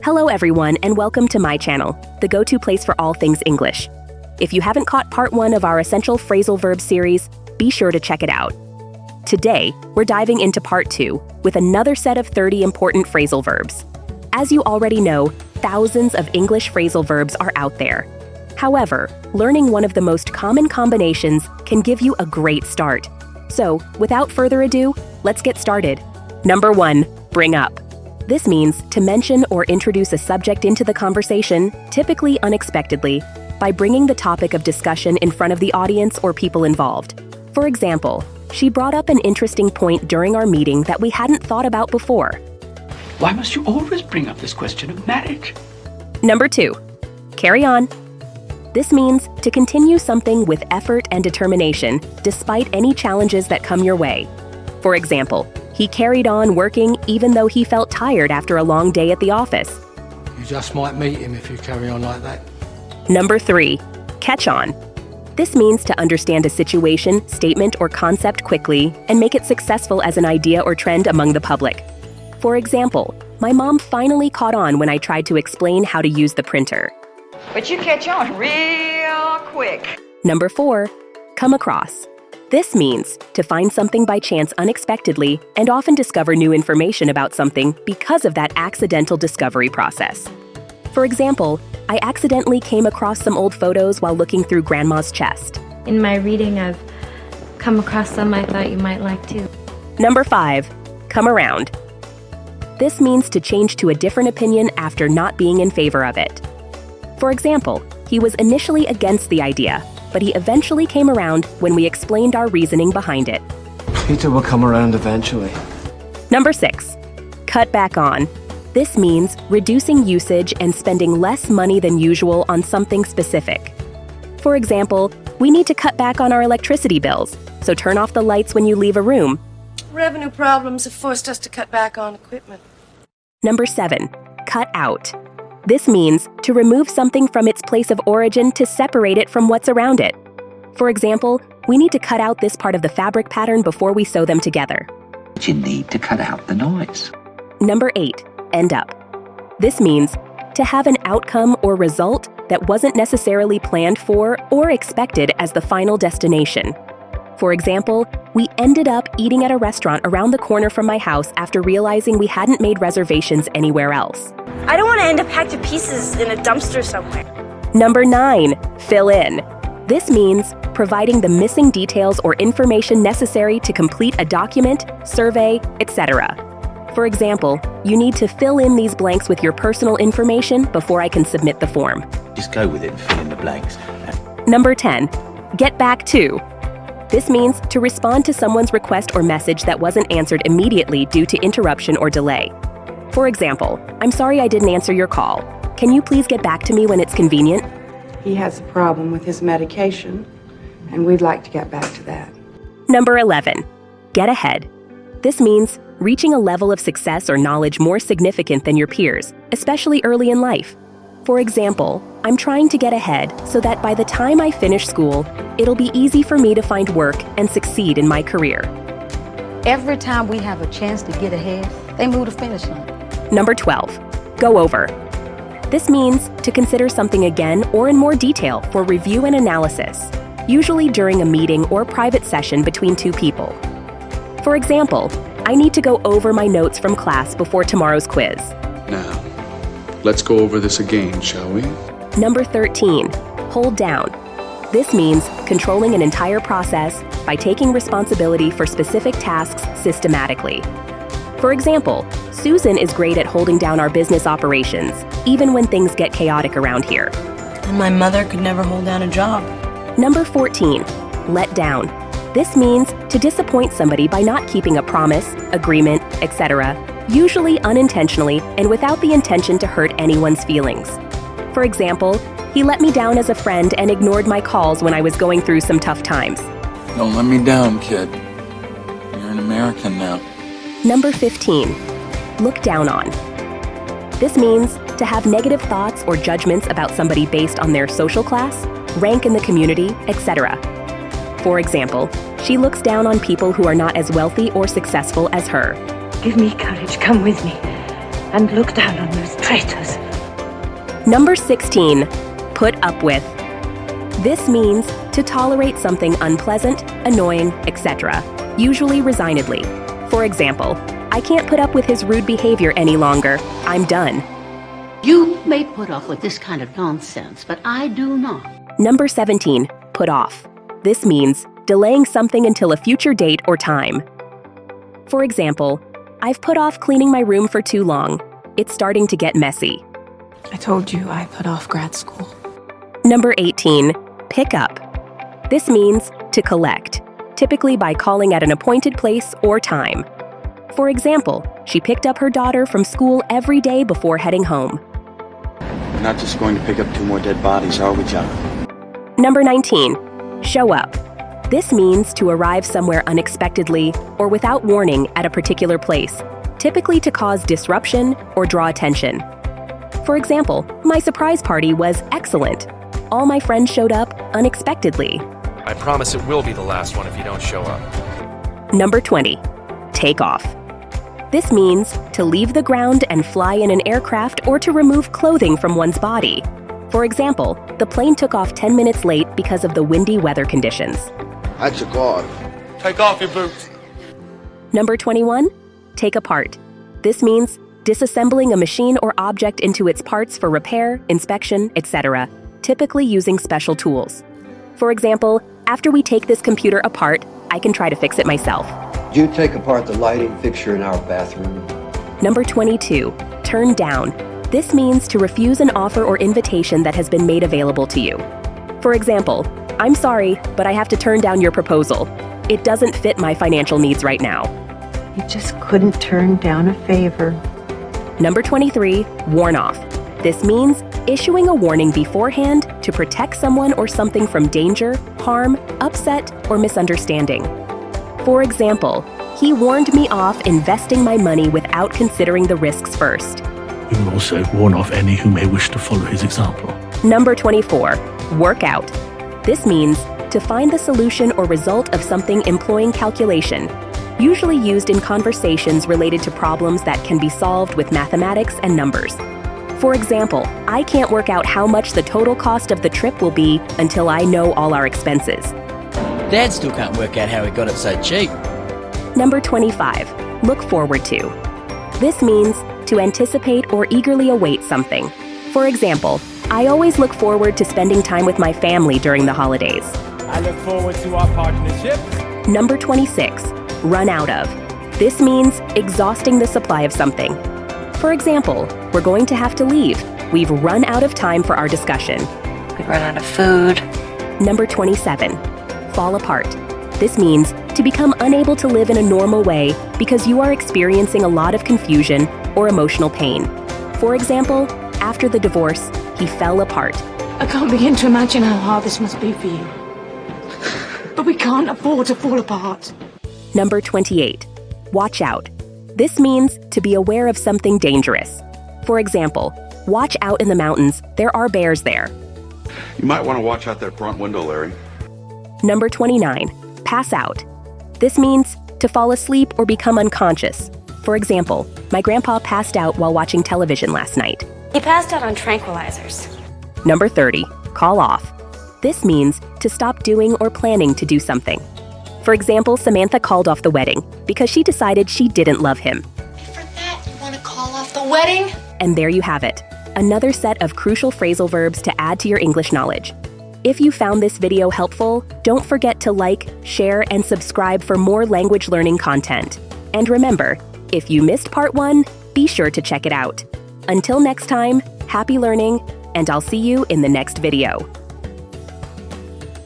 Hello everyone and welcome to my channel, the go-to place for all things English. If you haven't caught part 1 of our Essential Phrasal Verbs series, be sure to check it out. Today, we're diving into part 2 with another set of 30 important phrasal verbs. As you already know, thousands of English phrasal verbs are out there. However, learning one of the most common combinations can give you a great start. So, without further ado, let's get started. Number 1, bring up. This means to mention or introduce a subject into the conversation, typically unexpectedly, by bringing the topic of discussion in front of the audience or people involved. For example, she brought up an interesting point during our meeting that we hadn't thought about before. Why must you always bring up this question of marriage? Number 2, carry on. This means to continue something with effort and determination despite any challenges that come your way. For example, he carried on working even though he felt tired after a long day at the office. You just might meet him if you carry on like that. Number 3, catch on. This means to understand a situation, statement, or concept quickly and make it successful as an idea or trend among the public. For example, my mom finally caught on when I tried to explain how to use the printer. But you catch on real quick. Number 4, come across. This means to find something by chance unexpectedly and often discover new information about something because of that accidental discovery process. For example, I accidentally came across some old photos while looking through Grandma's chest. In my reading, I've come across some I thought you might like too. Number 5, come around. This means to change to a different opinion after not being in favor of it. For example, he was initially against the idea, but he eventually came around when we explained our reasoning behind it. Peter will come around eventually. Number 6, cut back on. This means reducing usage and spending less money than usual on something specific. For example, we need to cut back on our electricity bills, so turn off the lights when you leave a room. Revenue problems have forced us to cut back on equipment. Number 7, cut out. This means to remove something from its place of origin to separate it from what's around it. For example, we need to cut out this part of the fabric pattern before we sew them together. You need to cut out the noise. Number 8, end up. This means to have an outcome or result that wasn't necessarily planned for or expected as the final destination. For example, we ended up eating at a restaurant around the corner from my house after realizing we hadn't made reservations anywhere else. I don't want to end up hacked to pieces in a dumpster somewhere. Number 9, fill in. This means providing the missing details or information necessary to complete a document, survey, etc. For example, you need to fill in these blanks with your personal information before I can submit the form. Just go with it and fill in the blanks. Number 10, get back to. This means to respond to someone's request or message that wasn't answered immediately due to interruption or delay. For example, I'm sorry I didn't answer your call. Can you please get back to me when it's convenient? He has a problem with his medication, and we'd like to get back to that. Number 11, get ahead. This means reaching a level of success or knowledge more significant than your peers, especially early in life. For example, I'm trying to get ahead so that by the time I finish school, it'll be easy for me to find work and succeed in my career. Every time we have a chance to get ahead, they move to finish line. Number 12, go over. This means to consider something again or in more detail for review and analysis, usually during a meeting or private session between two people. For example, I need to go over my notes from class before tomorrow's quiz. Now, let's go over this again, shall we? Number 13, hold down. This means controlling an entire process by taking responsibility for specific tasks systematically. For example, Susan is great at holding down our business operations, even when things get chaotic around here. And my mother could never hold down a job. Number 14, let down. This means to disappoint somebody by not keeping a promise, agreement, etc., usually unintentionally and without the intention to hurt anyone's feelings. For example, he let me down as a friend and ignored my calls when I was going through some tough times. Don't let me down, kid. You're an American now. Number 15, look down on. This means to have negative thoughts or judgments about somebody based on their social class, rank in the community, etc. For example, she looks down on people who are not as wealthy or successful as her. Give me courage, come with me. and look down on those traitors. Number 16, put up with. This means to tolerate something unpleasant, annoying, etc., usually resignedly. For example, I can't put up with his rude behavior any longer. I'm done. You may put up with this kind of nonsense, but I do not. Number 17, put off. This means delaying something until a future date or time. For example, I've put off cleaning my room for too long. It's starting to get messy. I told you I put off grad school. Number 18, pick up. This means to collect, typically by calling at an appointed place or time. For example, she picked up her daughter from school every day before heading home. We're not just going to pick up 2 more dead bodies, are we, John? Number 19, show up. This means to arrive somewhere unexpectedly or without warning at a particular place, typically to cause disruption or draw attention. For example, my surprise party was excellent. All my friends showed up unexpectedly. I promise it will be the last one if you don't show up. Number 20, take off. This means to leave the ground and fly in an aircraft or to remove clothing from one's body. For example, the plane took off 10 minutes late because of the windy weather conditions. I took off. Take off your boots. Number 21, take apart. This means disassembling a machine or object into its parts for repair, inspection, etc., typically using special tools. For example, after we take this computer apart, I can try to fix it myself. You take apart the lighting fixture in our bathroom. Number 22, turn down. This means to refuse an offer or invitation that has been made available to you. For example, I'm sorry, but I have to turn down your proposal. It doesn't fit my financial needs right now. You just couldn't turn down a favor. Number 23, warn off. This means issuing a warning beforehand to protect someone or something from danger, harm, upset, or misunderstanding. For example, he warned me off investing my money without considering the risks first. We will also warn off any who may wish to follow his example. Number 24, work out. This means to find the solution or result of something employing calculation, usually used in conversations related to problems that can be solved with mathematics and numbers. For example, I can't work out how much the total cost of the trip will be until I know all our expenses. Dad still can't work out how he got it so cheap. Number 25, look forward to. This means to anticipate or eagerly await something. For example, I always look forward to spending time with my family during the holidays. I look forward to our partnership. Number 26, run out of. This means exhausting the supply of something. For example, we're going to have to leave. We've run out of time for our discussion. We've run out of food. Number 27, fall apart. This means to become unable to live in a normal way because you are experiencing a lot of confusion or emotional pain. For example, after the divorce, he fell apart. I can't begin to imagine how hard this must be for you. But we can't afford to fall apart. Number 28, watch out. This means to be aware of something dangerous. For example, watch out in the mountains, there are bears there. You might want to watch out that front window, Larry. Number 29, pass out. This means to fall asleep or become unconscious. For example, my grandpa passed out while watching television last night. He passed out on tranquilizers. Number 30, call off. This means to stop doing or planning to do something. For example, Samantha called off the wedding because she decided she didn't love him. For that, you want to call off the wedding? And there you have it, another set of crucial phrasal verbs to add to your English knowledge. If you found this video helpful, don't forget to like, share, and subscribe for more language learning content. And remember, if you missed part 1, be sure to check it out. Until next time, happy learning, and I'll see you in the next video.